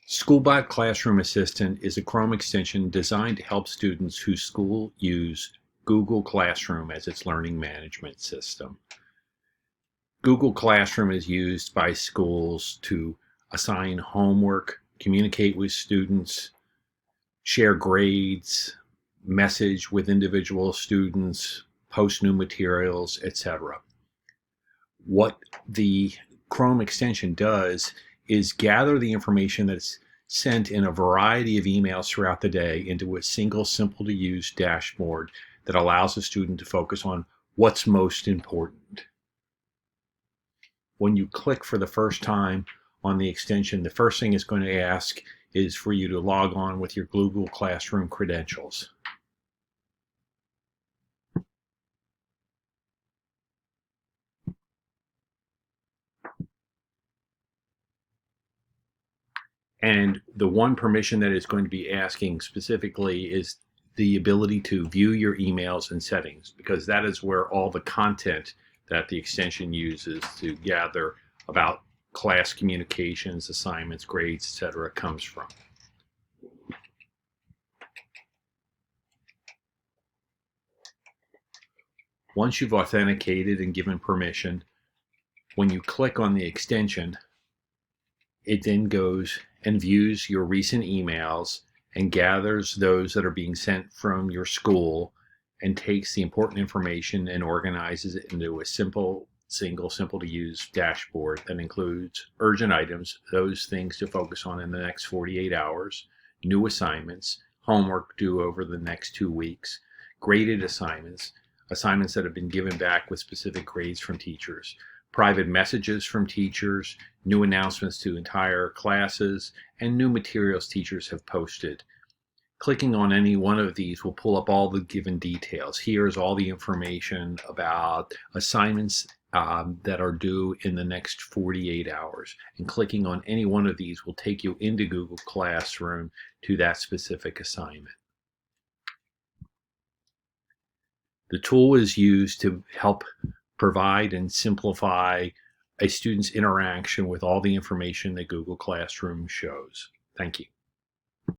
SkoolBot Classroom Assistant is a Chrome extension designed to help students whose school use Google Classroom as its learning management system. Google Classroom is used by schools to assign homework, communicate with students, share grades, message with individual students, post new materials, etc. What the Chrome extension does is gather the information that's sent in a variety of emails throughout the day into a single, simple to use dashboard that allows a student to focus on what's most important. When you click for the first time on the extension, the first thing it's going to ask is for you to log on with your Google Classroom credentials. And the one permission that it's going to be asking specifically is the ability to view your emails and settings, because that is where all the content that the extension uses to gather about class communications, assignments, grades, etc. comes from. Once you've authenticated and given permission, when you click on the extension, it then goes and views your recent emails and gathers those that are being sent from your school and takes the important information and organizes it into a simple to use dashboard that includes urgent items, those things to focus on in the next 48 hours, new assignments, homework due over the next 2 weeks, graded assignments, assignments that have been given back with specific grades from teachers, private messages from teachers, new announcements to entire classes, and new materials teachers have posted. Clicking on any one of these will pull up all the given details. Here's all the information about assignments that are due in the next 48 hours. And clicking on any one of these will take you into Google Classroom to that specific assignment. The tool is used to help provide and simplify a student's interaction with all the information that Google Classroom shows. Thank you.